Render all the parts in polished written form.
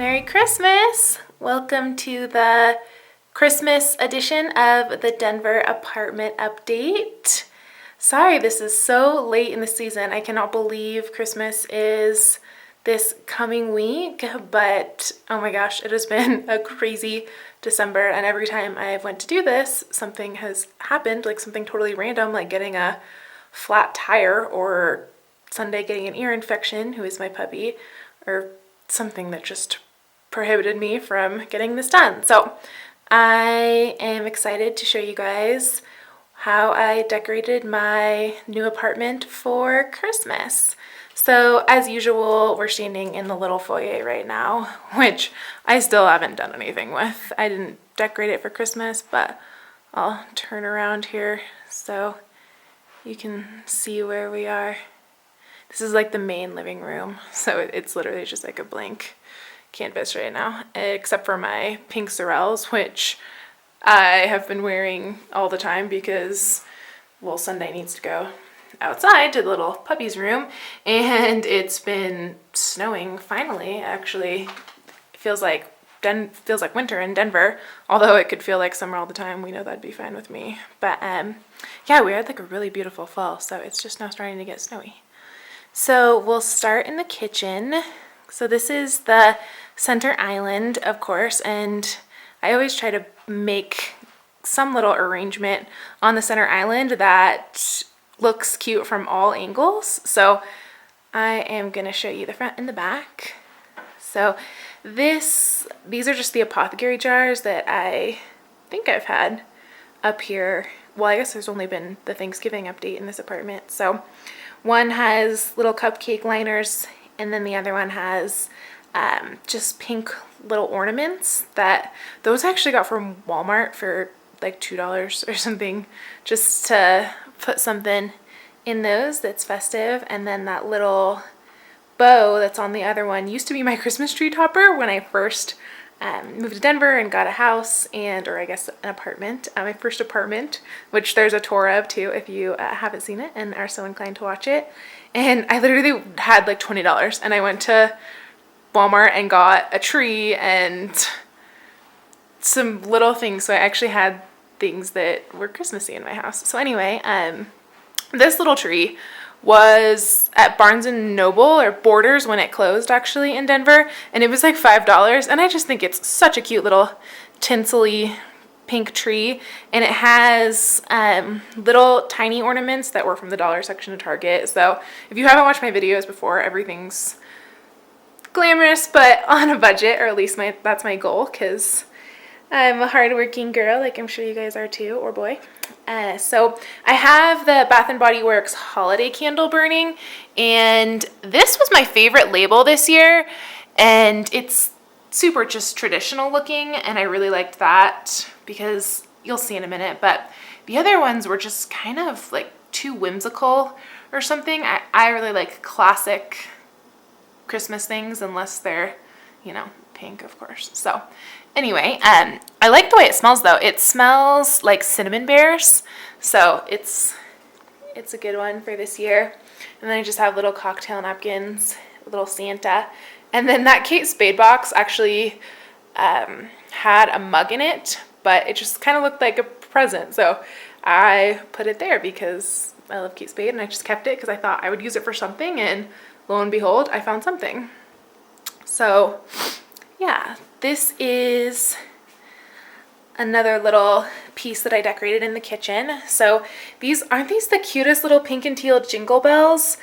Merry Christmas! Welcome to the Christmas edition of the Denver apartment update. Sorry this is so late in the season. I cannot believe Christmas is this coming week, but oh my gosh, it has been a crazy December, and every time I've went to do this, something has happened, like something totally random, like getting a flat tire or Sunday getting an ear infection, who is my puppy, or something that just prohibited me from getting this done. So I am excited to show you guys how I decorated my new apartment for Christmas. So as usual, we're standing in the little foyer right now, which I still haven't done anything with. I didn't decorate it for Christmas, but I'll turn around here so you can see where we are. This is like the main living room, so it's literally just like a blank canvas right now, except for my pink sorrels, which I have been wearing all the time because, well, Sunday needs to go outside to the little puppy's room, and it's been snowing finally. Actually, it feels like winter in Denver, although it could feel like summer all the time. We know that'd be fine with me. But yeah, we had like a really beautiful fall, so it's just now starting to get snowy. So we'll start in the kitchen. So this is the center island, of course, and I always try to make some little arrangement on the center island that looks cute from all angles. So I am going to show you the front and the back. So these are just the apothecary jars that I think I've had up here. Well, I guess there's only been the Thanksgiving update in this apartment. So one has little cupcake liners, and then the other one has just pink little ornaments that those I actually got from Walmart for like $2 or something, just to put something in those that's festive. And then that little bow that's on the other one used to be my Christmas tree topper when I first moved to Denver and got a house, or I guess an apartment, my first apartment, which there's a tour of too if you haven't seen it and are so inclined to watch it. And I literally had like $20, and I went to Walmart and got a tree and some little things. So I actually had things that were Christmassy in my house. So anyway, this little tree was at Barnes and Noble or Borders when it closed actually in Denver, and it was like $5, and I just think it's such a cute little tinsely pink tree, and it has little tiny ornaments that were from the dollar section of Target. So if you haven't watched my videos before, everything's glamorous but on a budget, or at least that's my goal, because I'm a hardworking girl, like I'm sure you guys are too, or boy. So I have the Bath & Body Works holiday candle burning, and this was my favorite label this year, and it's super just traditional looking, and I really liked that because you'll see in a minute, but the other ones were just kind of like too whimsical or something. I really like classic Christmas things, unless they're, pink, of course. So anyway, I like the way it smells though. It smells like cinnamon bears, so it's a good one for this year. And then I just have little cocktail napkins, a little Santa, and then that Kate Spade box actually had a mug in it, but it just kind of looked like a present, so I put it there because I love Kate Spade, and I just kept it because I thought I would use it for something, and lo and behold, I found something. So yeah, this is another little piece that I decorated in the kitchen. So aren't these the cutest little pink and teal jingle bells?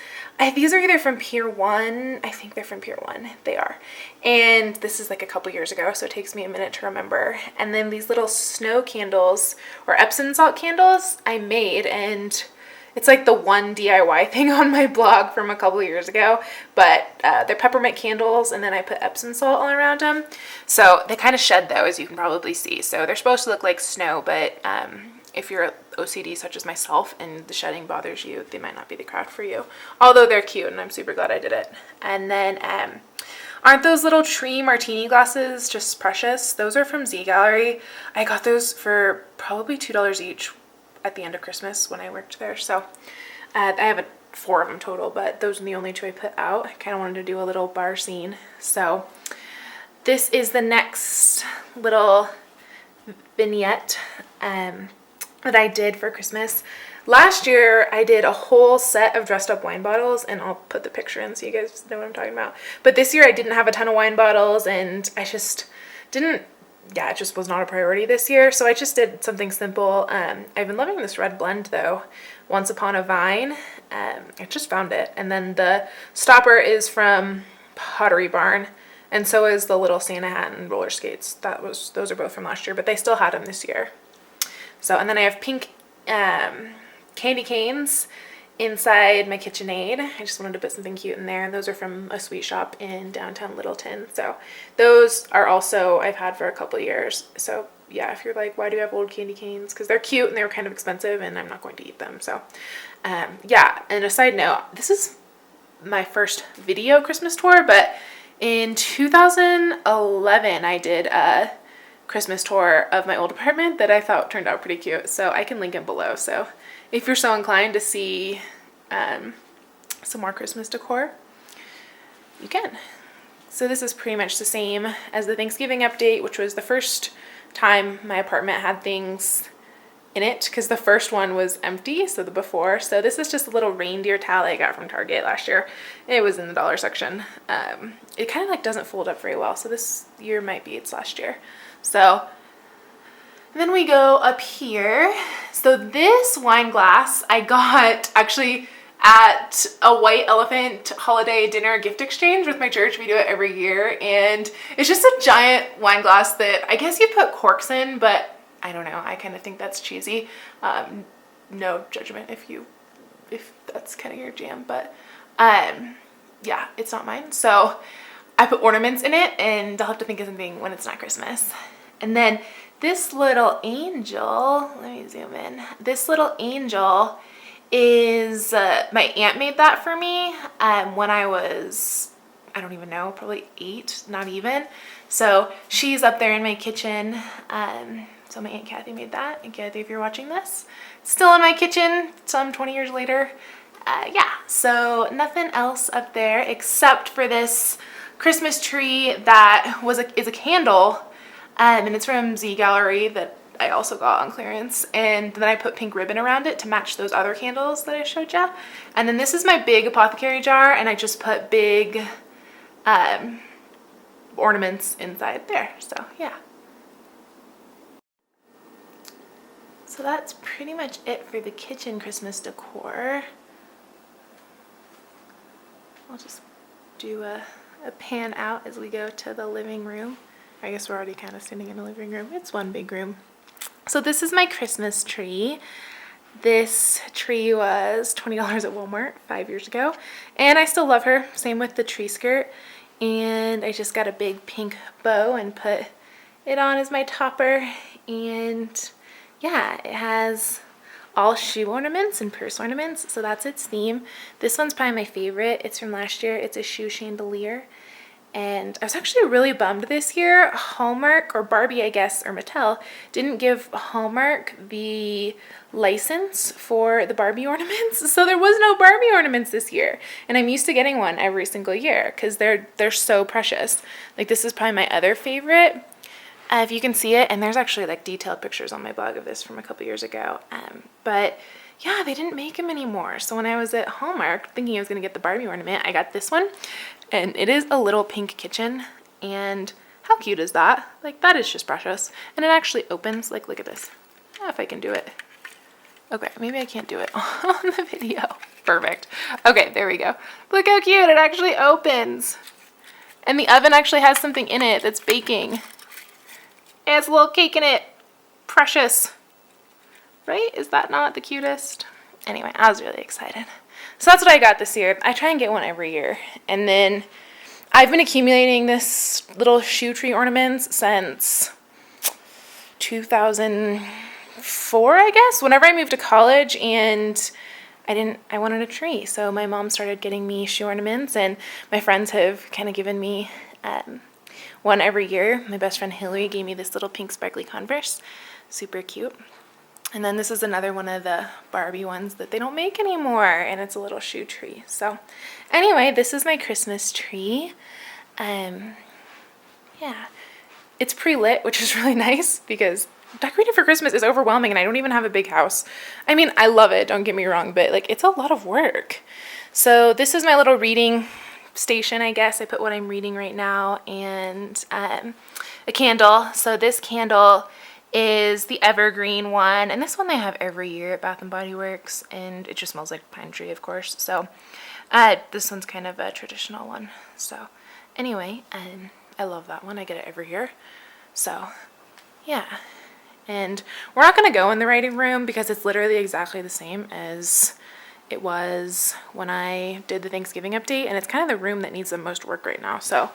These are either from Pier 1. I think they're from Pier 1. They are. And this is like a couple years ago, so it takes me a minute to remember. And then these little snow candles, or Epsom salt candles, I made, and it's like the one DIY thing on my blog from a couple years ago, but they're peppermint candles, and then I put Epsom salt all around them. So they kind of shed though, as you can probably see. So they're supposed to look like snow, but if you're OCD such as myself and the shedding bothers you, they might not be the craft for you. Although they're cute, and I'm super glad I did it. And then aren't those little tree martini glasses just precious? Those are from Z Gallery. I got those for probably $2 each at the end of Christmas when I worked there. So I have 4 of them total, but those are the only 2 I put out. I kind of wanted to do a little bar scene. So this is the next little vignette that I did for Christmas. Last year, I did a whole set of dressed up wine bottles, and I'll put the picture in so you guys know what I'm talking about. But this year, I didn't have a ton of wine bottles, and I just didn't, yeah, it just was not a priority this year. So I just did something simple. I've been loving this red blend, though, Once Upon a Vine. I just found it. And then the stopper is from Pottery Barn, and so is the little Santa hat and roller skates. Those are both from last year, but they still had them this year. So, and then I have pink candy canes inside my KitchenAid. I just wanted to put something cute in there, and those are from a sweet shop in downtown Littleton. So those are also I've had for a couple of years. So yeah, if you're like, why do you have old candy canes? Because they're cute and they were kind of expensive, and I'm not going to eat them. So yeah, and a side note, this is my first video Christmas tour, but in 2011 I did a Christmas tour of my old apartment that I thought turned out pretty cute, so I can link it below. So if you're so inclined to see some more Christmas decor, you can. So this is pretty much the same as the Thanksgiving update, which was the first time my apartment had things in it, because the first one was empty, so the before. So this is just a little reindeer towel I got from Target last year. It was in the dollar section. It kind of like doesn't fold up very well, so this year might be its last year. So then we go up here. So this wine glass I got actually at a White Elephant holiday dinner gift exchange with my church. We do it every year, and it's just a giant wine glass that I guess you put corks in, but I don't know, I kind of think that's cheesy. No judgment if that's kind of your jam, but yeah, it's not mine. So I put ornaments in it, and I'll have to think of something when it's not Christmas. And then this little angel, let me zoom in. This little angel is, my aunt made that for me when I was, I don't even know, probably 8, not even. So she's up there in my kitchen. So my Aunt Kathy made that. And Kathy, if you're watching this, it's still in my kitchen some 20 years later. Yeah, so nothing else up there except for this Christmas tree that is a candle. And it's from Z Gallery that I also got on clearance. And then I put pink ribbon around it to match those other candles that I showed you. And then this is my big apothecary jar, and I just put big ornaments inside there. So yeah. So that's pretty much it for the kitchen Christmas decor. I'll just do a pan out as we go to the living room. I guess we're already kind of standing in the living room. It's one big room. So this is my Christmas tree. This tree was $20 at Walmart 5 years ago, and I still love her. Same with the tree skirt. And I just got a big pink bow and put it on as my topper. And yeah, it has all shoe ornaments and purse ornaments, so that's its theme. This one's probably my favorite. It's from last year. It's a shoe chandelier. And I was actually really bummed this year. Hallmark, or Barbie, I guess, or Mattel, didn't give Hallmark the license for the Barbie ornaments. So there was no Barbie ornaments this year. And I'm used to getting one every single year because they're so precious. Like, this is probably my other favorite. If you can see it, and there's actually like detailed pictures on my blog of this from a couple years ago. But yeah, they didn't make them anymore. So when I was at Hallmark thinking I was going to get the Barbie ornament, I got this one. And it is a little pink kitchen. And how cute is that? Like, that is just precious. And it actually opens. Like, look at this. If I can do it. Okay, maybe I can't do it on the video. Perfect. Okay, there we go. Look how cute. It actually opens. And the oven actually has something in it that's baking. It has a little cake in it. Precious. Right? Is that not the cutest? Anyway, I was really excited. So that's what I got this year. I try and get one every year. And then I've been accumulating this little shoe tree ornaments since 2004, I guess. Whenever I moved to college, and I wanted a tree. So my mom started getting me shoe ornaments, and my friends have kind of given me one every year. My best friend Hillary gave me this little pink sparkly Converse. Super cute. And then this is another one of the Barbie ones that they don't make anymore, and it's a little shoe tree. So anyway, this is my Christmas tree. yeah, it's pre-lit, which is really nice because decorating for Christmas is overwhelming and I don't even have a big house. I mean, I love it, don't get me wrong, but like it's a lot of work. So this is my little reading station, I guess. I put what I'm reading right now and a candle. So this candle is the evergreen one, and this one they have every year at Bath and Body Works, and it just smells like pine tree, of course. So this one's kind of a traditional one. So anyway, I love that one. I get it every year. So yeah, and we're not going to go in the writing room because it's literally exactly the same as it was when I did the Thanksgiving update, and it's kind of the room that needs the most work right now. So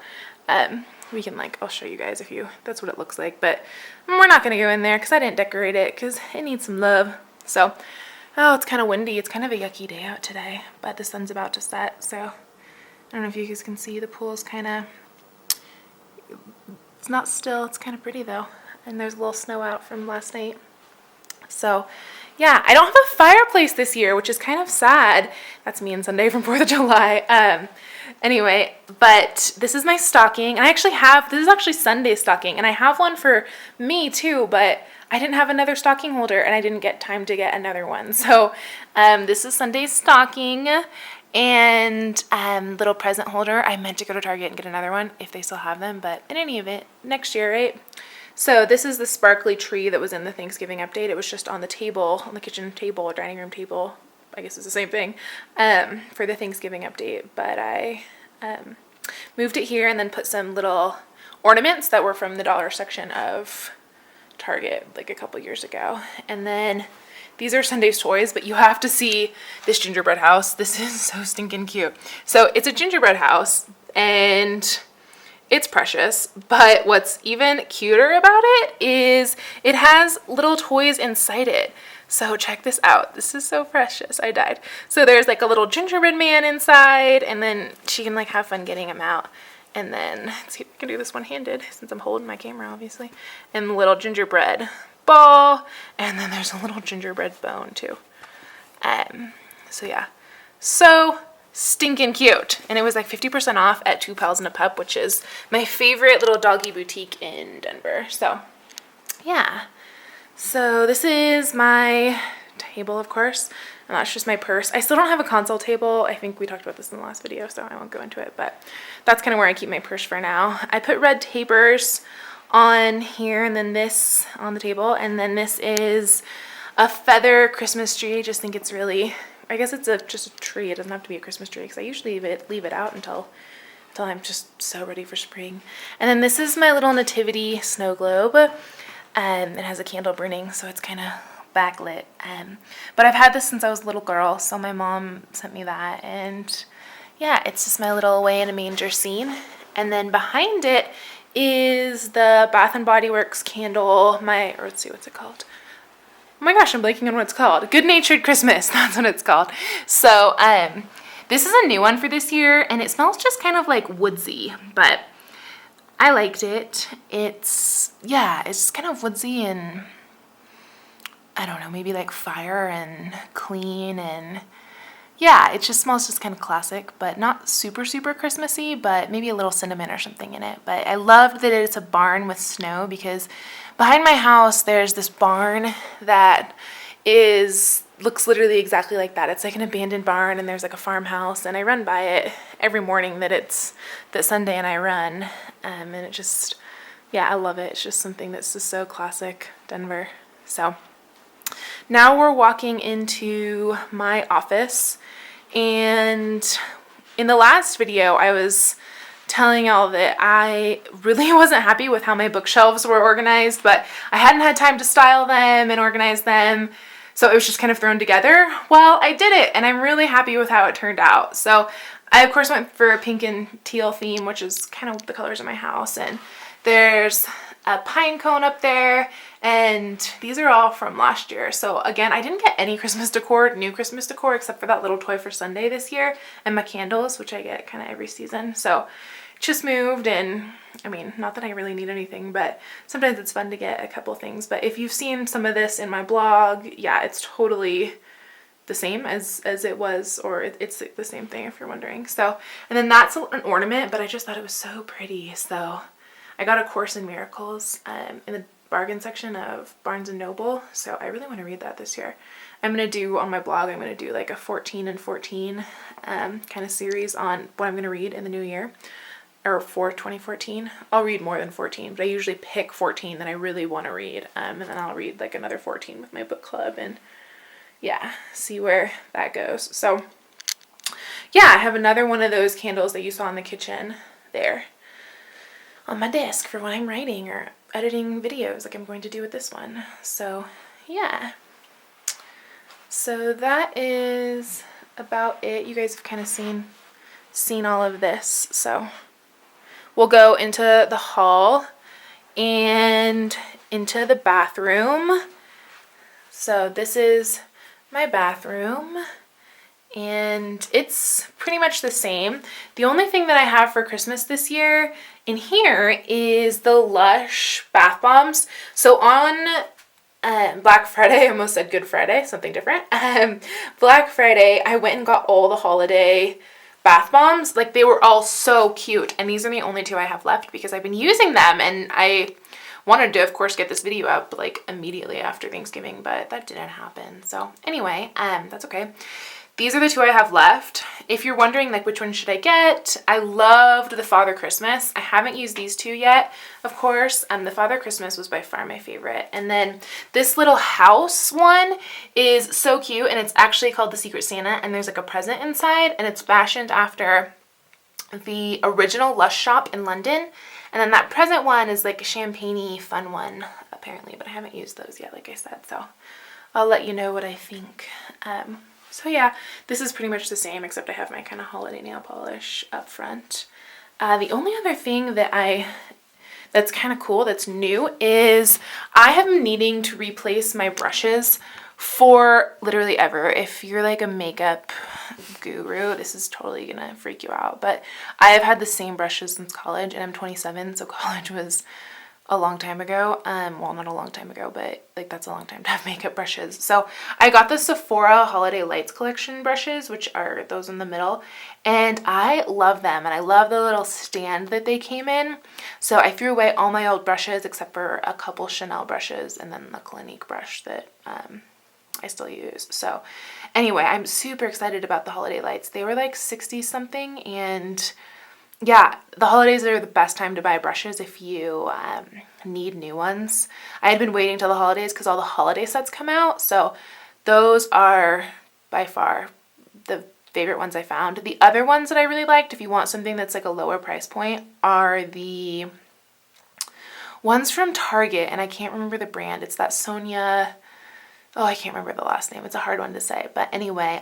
we can I'll show you guys that's what it looks like, but we're not going to go in there because I didn't decorate it because it needs some love. So, oh, it's kind of windy. It's kind of a yucky day out today, but the sun's about to set. So I don't know if you guys can see the pool's kind of, it's not still. It's kind of pretty though. And there's a little snow out from last night. So yeah, I don't have a fireplace this year, which is kind of sad. That's me and Sunday from 4th of July. Anyway, but this is my stocking, and this is actually Sunday's stocking, and I have one for me too, but I didn't have another stocking holder, and I didn't get time to get another one. So this is Sunday's stocking, and little present holder. I meant to go to Target and get another one if they still have them, but in any event, next year, right? So this is the sparkly tree that was in the Thanksgiving update. It was just on the table, on the kitchen table or dining room table. I guess it's the same thing for the Thanksgiving update. But I moved it here and then put some little ornaments that were from the dollar section of Target like a couple years ago. And then these are Sunday's toys, but you have to see this gingerbread house. This is so stinking cute. So it's a gingerbread house and it's precious, but what's even cuter about it is it has little toys inside it. So check this out. This is so precious. I died. So there's like a little gingerbread man inside, and then she can have fun getting him out. And then, let's see if I can do this one-handed since I'm holding my camera, obviously. And the little gingerbread ball, and then there's a little gingerbread bone too. So yeah, so stinking cute. And it was like 50% off at 2 Pals and a Pup, which is my favorite little doggy boutique in Denver. So yeah, so this is my table, of course, and that's just my purse. I still don't have a console table. I think we talked about this in the last video, so I won't go into it, but that's kind of where I keep my purse for now. I put red tapers on here, and then this on the table, and then this is a feather Christmas tree. I just think it's really, I guess it's just a tree. It doesn't have to be a Christmas tree because I usually leave it out until I'm just so ready for spring. And then this is my little nativity snow globe. It has a candle burning, so it's kind of backlit. But I've had this since I was a little girl, so my mom sent me that. And yeah, it's just my little away in a manger scene. And then behind it is the Bath and Body Works candle, let's see, what's it called? Oh my gosh, I'm blanking on what it's called. Good Natured Christmas, that's what it's called. So this is a new one for this year, and it smells just kind of like woodsy, but I liked it. It's just kind of woodsy and I don't know, maybe like fire and clean, and yeah, it just smells just kind of classic, but not super, super Christmassy, but maybe a little cinnamon or something in it. But I loved that it's a barn with snow, because behind my house, there's this barn that looks literally exactly like that. It's like an abandoned barn, and there's like a farmhouse, and I run by it every morning that Sunday and I run. And it just, yeah, I love it. It's just something that's just so classic Denver. So now we're walking into my office, and in the last video I was telling y'all that I really wasn't happy with how my bookshelves were organized, but I hadn't had time to style them and organize them, so it was just kind of thrown together. Well, I did it, and I'm really happy with how it turned out. So I of course went for a pink and teal theme, which is kind of the colors of my house, and there's a pine cone up there, and these are all from last year. So again, I didn't get any Christmas decor, new Christmas decor, except for that little toy for Sunday this year, and my candles, which I get kind of every season. So just moved, and I mean, not that I really need anything, but sometimes it's fun to get a couple things. But if you've seen some of this in my blog, yeah, it's totally the same as it was, or it's the same thing if you're wondering. So, and then that's an ornament, but I just thought it was so pretty, so I got A Course in Miracles in the bargain section of Barnes & Noble, so I really want to read that this year. I'm going to do on my blog, I'm going to do like a 14 and 14 kind of series on what I'm going to read in the new year, or for 2014. I'll read more than 14, but I usually pick 14 that I really want to read, and then I'll read like another 14 with my book club, and yeah, see where that goes. So yeah, I have another one of those candles that you saw in the kitchen there on my desk for when I'm writing or editing videos like I'm going to do with this one. So yeah, so that is about it. You guys have kind of seen all of this, so we'll go into the hall and into the bathroom. So this is my bathroom, and it's pretty much the same. The only thing that I have for Christmas this year in here is the Lush bath bombs. So on Black Friday, I almost said Good Friday, something different. Black Friday, I went and got all the holiday bath bombs. Like, they were all so cute, and these are the only two I have left because I've been using them, and I wanted to, of course, get this video up like immediately after Thanksgiving, but that didn't happen. So anyway, that's okay. These are the two I have left. If you're wondering like which one should I get, I loved the Father Christmas. I haven't used these two yet, of course. The Father Christmas was by far my favorite. And then this little house one is so cute, and it's actually called the Secret Santa, and there's like a present inside, and it's fashioned after the original Lush shop in London. And then that present one is like a champagne-y fun one, apparently, but I haven't used those yet, like I said, so I'll let you know what I think. So yeah, this is pretty much the same, except I have my kind of holiday nail polish up front. The only other thing that's kind of cool, that's new, is I have been needing to replace my brushes for literally ever. If you're like a makeup guru, this is totally gonna freak you out, but I have had the same brushes since college, and I'm 27, so college was a long time ago. Well, not a long time ago, but like that's a long time to have makeup brushes. So I got the Sephora Holiday Lights collection brushes, which are those in the middle, and I love them, and I love the little stand that they came in. So I threw away all my old brushes except for a couple Chanel brushes and then the Clinique brush that I still use. So anyway, I'm super excited about the holiday lights. They were like 60 something, and yeah, the holidays are the best time to buy brushes if you need new ones. I had been waiting till the holidays because all the holiday sets come out, so those are by far the favorite ones I found. The other ones that I really liked, if you want something that's like a lower price point, are the ones from Target, and I can't remember the brand. It's that Sonia... Oh, I can't remember the last name. It's a hard one to say. But anyway,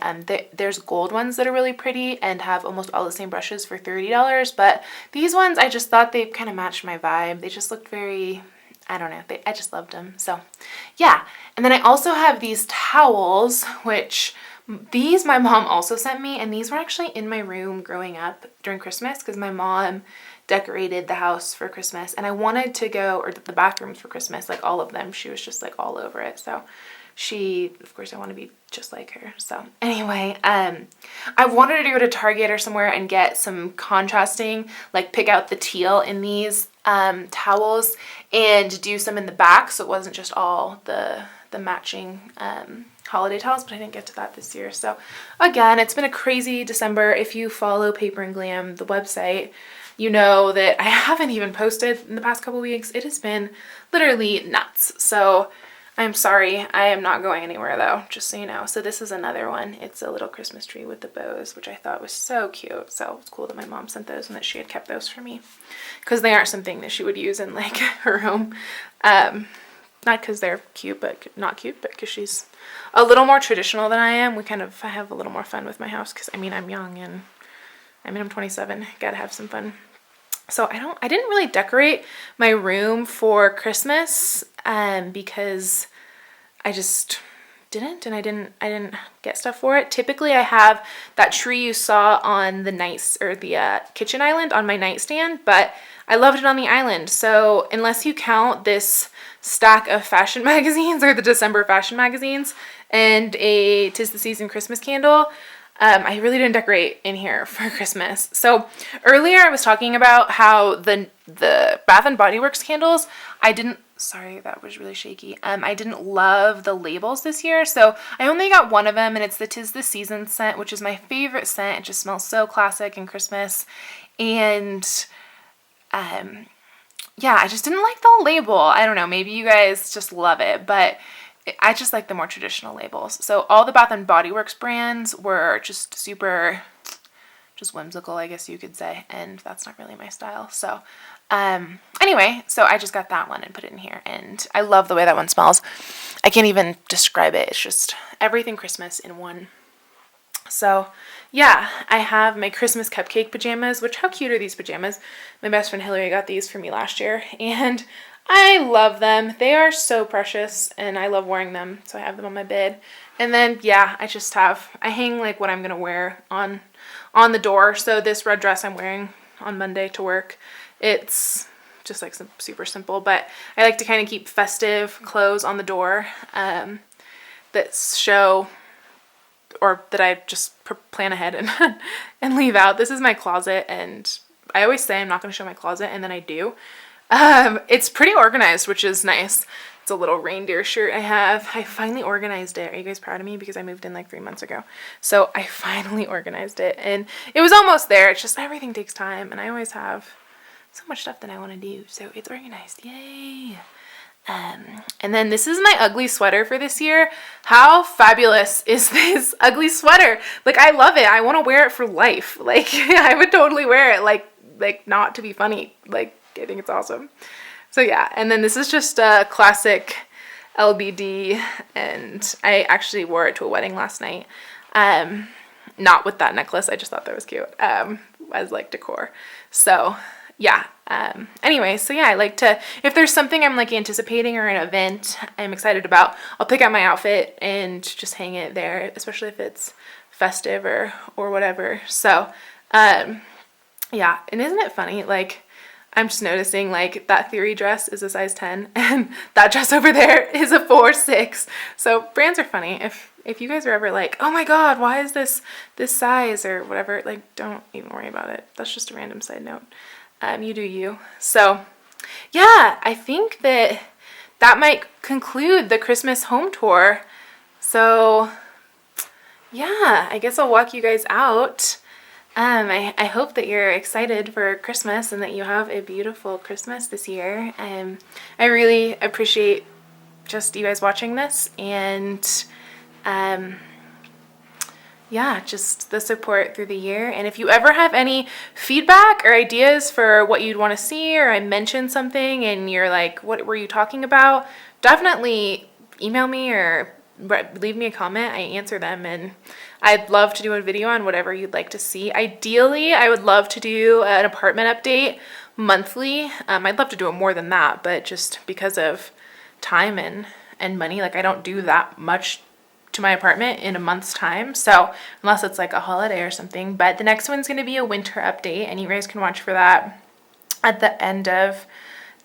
there's gold ones that are really pretty and have almost all the same brushes for $30. But these ones, I just thought they kind of matched my vibe. They just looked very, I don't know. I just loved them. So yeah. And then I also have these towels, which these my mom also sent me. And these were actually in my room growing up during Christmas because my mom decorated the house for Christmas. And I wanted to go, or the bathrooms for Christmas, like all of them. She was just like all over it. So of course, I want to be just like her. So anyway, I wanted to go to Target or somewhere and get some contrasting, like pick out the teal in these towels and do some in the back, so it wasn't just all the matching holiday towels, but I didn't get to that this year. So again, it's been a crazy December. If you follow Paper and Glam, the website, you know that I haven't even posted in the past couple weeks. It has been literally nuts. So I'm sorry, I am not going anywhere though, just so you know. So this is another one. It's a little Christmas tree with the bows, which I thought was so cute. So it's cool that my mom sent those and that she had kept those for me, because they aren't something that she would use in like her home. Not because they're cute, but not cute, but because she's a little more traditional than I am. I have a little more fun with my house because I'm young, and I'm 27. Gotta have some fun. So I didn't really decorate my room for Christmas because I just didn't, and I didn't get stuff for it. Typically I have that tree you saw on the kitchen island on my nightstand, but I loved it on the island. So unless you count this stack of fashion magazines or the December fashion magazines and a 'Tis the Season Christmas candle, I really didn't decorate in here for Christmas. So earlier I was talking about how the Bath and Body Works candles, sorry, that was really shaky. I didn't love the labels this year, so I only got one of them, and it's the 'Tis the Season scent, which is my favorite scent. It just smells so classic and Christmas. And yeah, I just didn't like the label. I don't know, maybe you guys just love it, but I just like the more traditional labels. So all the Bath and Body Works brands were just super, just whimsical, I guess you could say, and that's not really my style. So anyway, so I just got that one and put it in here, and I love the way that one smells. I can't even describe it. It's just everything Christmas in one. So yeah, I have my Christmas cupcake pajamas, which, how cute are these pajamas? My best friend Hillary got these for me last year, and I love them. They are so precious, and I love wearing them, so I have them on my bed. And then, yeah, I hang like what I'm going to wear on the door. So this red dress I'm wearing on Monday to work, it's just like super simple, but I like to kind of keep festive clothes on the door that show, or that I just plan ahead and leave out. This is my closet, and I always say I'm not going to show my closet, and then I do. It's pretty organized, which is nice. It's a little reindeer shirt I have. I finally organized it. Are you guys proud of me? Because I moved in like 3 months ago. So I finally organized it, and it was almost there. It's just everything takes time, and I always have so much stuff that I want to do. So it's organized. Yay! And then this is my ugly sweater for this year. How fabulous is this ugly sweater? Like, I love it. I want to wear it for life. Like, I would totally wear it, like not to be funny. Like, I think it's awesome. So yeah, and then this is just a classic LBD, and I actually wore it to a wedding last night. Not with that necklace. I just thought that was cute. As like decor. So yeah. Anyway, so yeah, I like to, if there's something I'm like anticipating or an event I'm excited about, I'll pick out my outfit and just hang it there, especially if it's festive or whatever. So, yeah, and isn't it funny? Like, I'm just noticing like that Theory dress is a size 10 and that dress over there is a 4-6. So brands are funny. If you guys are ever like, oh my God, why is this size or whatever, like, don't even worry about it. That's just a random side note. You do you. So yeah, I think that might conclude the Christmas home tour. So yeah, I guess I'll walk you guys out. I hope that you're excited for Christmas and that you have a beautiful Christmas this year. I really appreciate just you guys watching this, and yeah, just the support through the year. And if you ever have any feedback or ideas for what you'd want to see, or I mentioned something and you're like, what were you talking about? Definitely email me or leave me a comment. I answer them, and I'd love to do a video on whatever you'd like to see. Ideally, I would love to do an apartment update monthly. I'd love to do it more than that, but just because of time and money, like, I don't do that much to my apartment in a month's time, so unless it's like a holiday or something. But the next one's going to be a winter update, and you guys can watch for that at the end of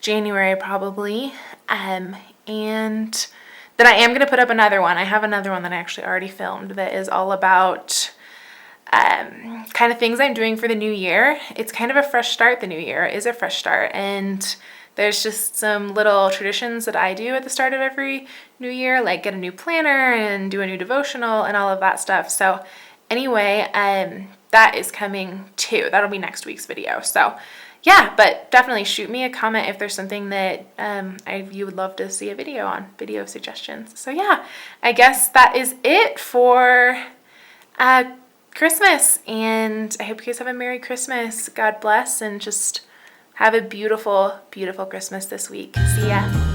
January probably. And then I am going to put up another one. I have another one that I actually already filmed that is all about kind of things I'm doing for the new year. It's kind of a fresh start. The new year is a fresh start, and there's just some little traditions that I do at the start of every new year, like get a new planner and do a new devotional and all of that stuff. So anyway, that is coming too. That'll be next week's video. So yeah, but definitely shoot me a comment if there's something that you would love to see a video on, video suggestions. So yeah, I guess that is it for Christmas, and I hope you guys have a Merry Christmas. God bless, and just have a beautiful, beautiful Christmas this week. See ya.